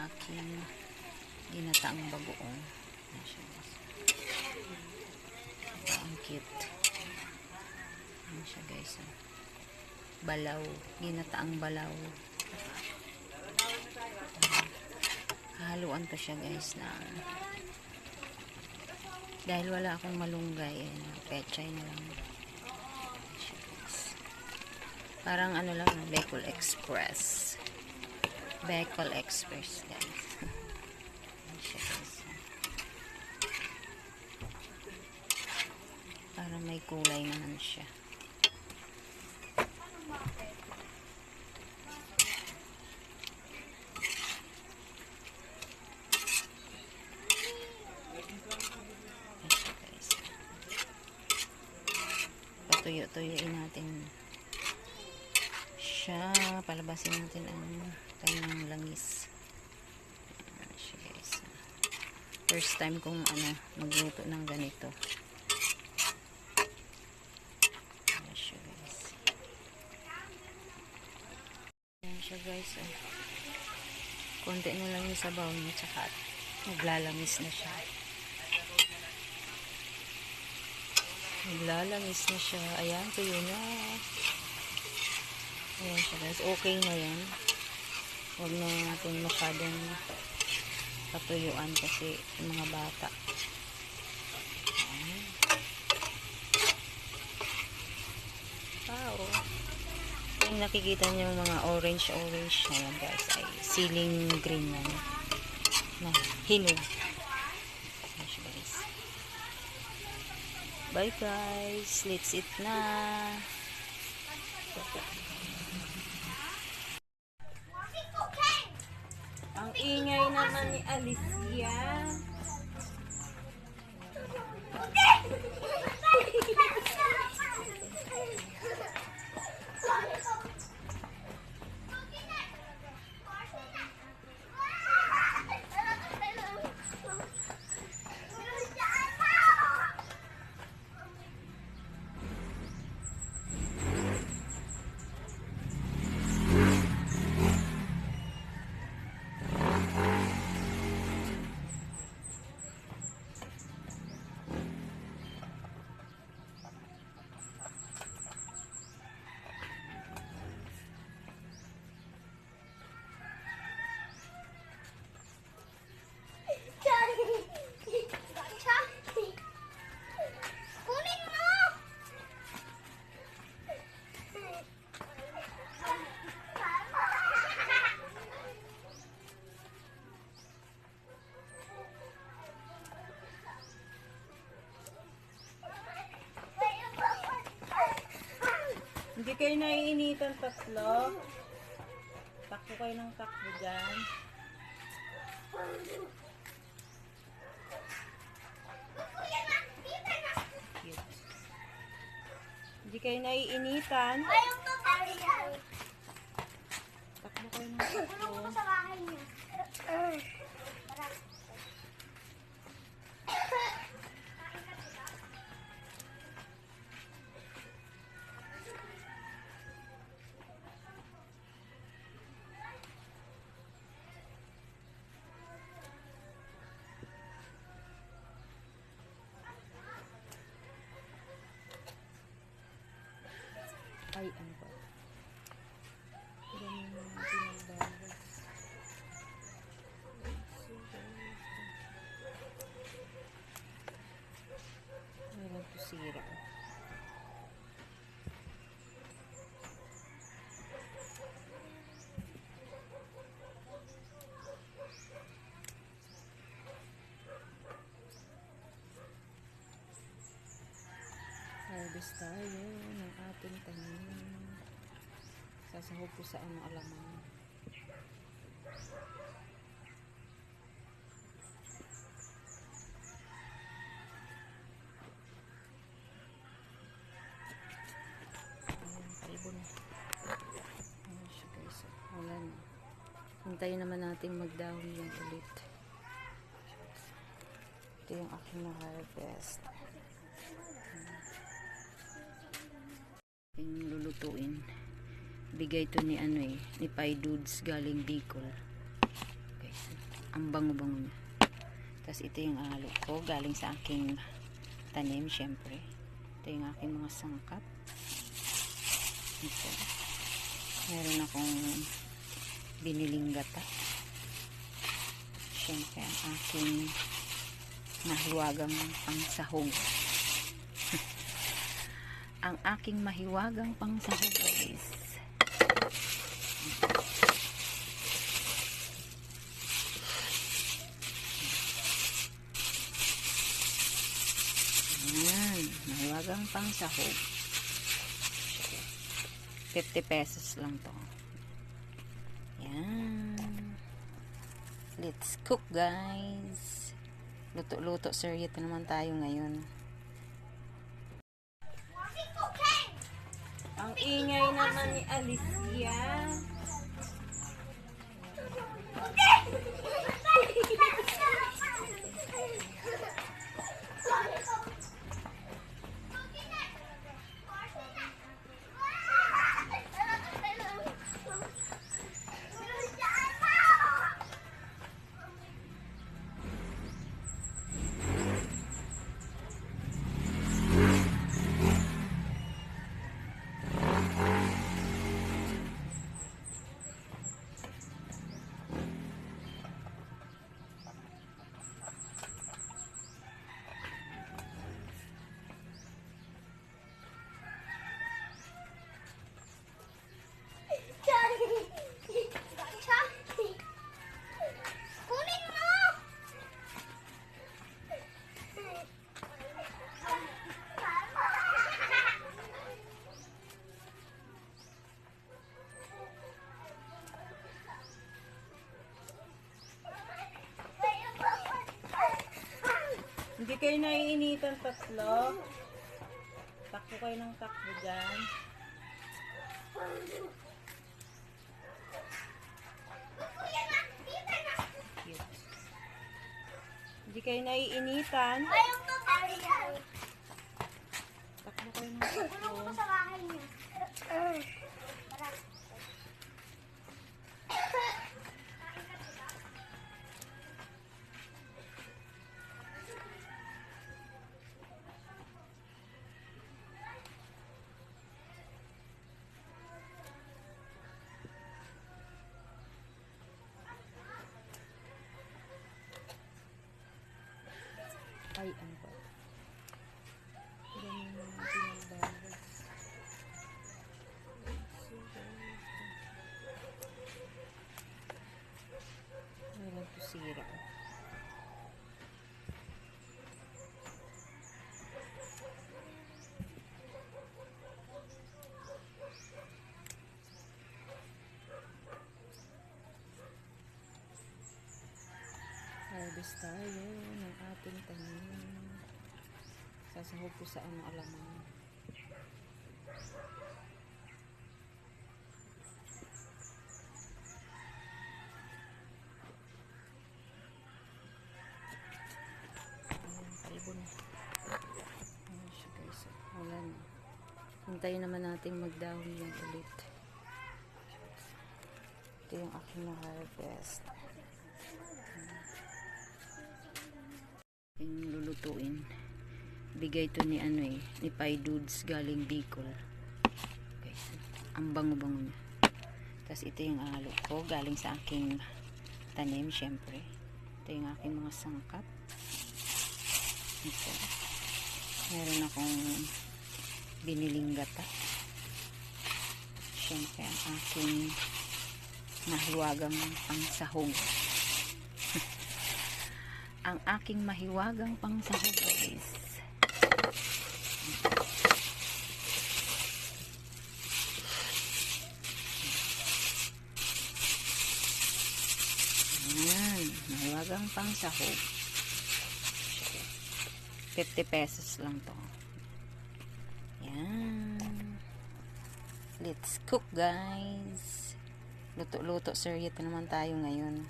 aking ginataang bagoong. Ayan siya guys. Ang cute. Ayan siya guys. Balaw. Ginataang balaw. Haluan ko siya guys na dahil wala akong malunggay. Pechay na lang. Parang ano lang, Bicol Express. Bicol Express, guys. Ayan siya, guys. Para may kulay naman siya. Ayan siya, guys. Patuyo-tuyuin natin siya, palabasin natin ang kanyang langis. Ayan siya guys. First time kong magluto ng ganito. Ayan siya guys. Ayan siya guys. Konti na lang yung sabaw niya, tsaka naglalamis na siya. Naglalamis na siya. Ayan, tuyo na. Ayan siya guys, okay na yan. Huwag na natin masyadong patuyuan kasi yung mga bata. Ayan. Wow. Yung nakikita niyo yung mga orange na yan guys ay ceiling green yan. Na hinog. Ayan siya guys. Bye guys, let's eat na. Ang ingay naman ni Alicia. Hindi kayo naiinitan tatlo. Takbo kayo ng takbo dyan. Cute. Hindi kayo naiinitan. Takbo kayo ng takbo. Ay, ano ba? Ganun na natin ang bagas. Ay, nagpusira. Harvest tayo ng ating tanim. Sasahog ko sa alamang. Ayan, kalbo na. Ayan siya guys. Wala na. Hintayin naman natin magdahon yan ulit. Ito yung aking na-harvest. Yung lulutuin. Bigay to ni ni Pai Dudes galing Bicol. Okay. Ang bango-bango niya. Tapos ito yung halo ko. Galing sa aking tanim, syempre. Ito yung aking mga sangkap. Ito. Meron akong biniling gata. Syempre, ang aking mahiwagang pangsahog. Ang aking mahiwagang pangsahog, guys. Ayan, mahiwagang pangsahog. 50 pesos lang to. Ayan. Let's cook, guys. Luto-luto, seryoso naman tayo ngayon. Ang ingay naman ni Alicia. Hindi kayo naiinitan tatlo. Takbo kayo ng takbo dyan. Cute. Hindi kayo naiinitan. Takbo kayo ng takbo. Ay, ano ba? Ganyan na natin ang bagas. Meron po sira. Harvest tayo ng ating tanim. Sasahog ko sa ano alamang. Ayan, kalbo na. Ayan siya, guys. Wala na. Hintayin naman natin magdahon yan ulit. Ito yung aking na-harvest. Yung lulutuin. Bigay to ni ano ni Pai Dudes galing Bicol. Okay. Ang bango-bango niya. Tapos ito yung halo ko galing sa aking tanim, syempre. Ito yung aking mga sangkap. Ito. Meron akong biniling gata. Syempre ang aking mahiwagang pangsahog. Ang aking mahiwagang pangsahog, guys. Ayan, mahiwagang pangsahog. 50 pesos lang to. Ayan. Let's cook, guys. Luto-luto, seryoso naman tayo ngayon.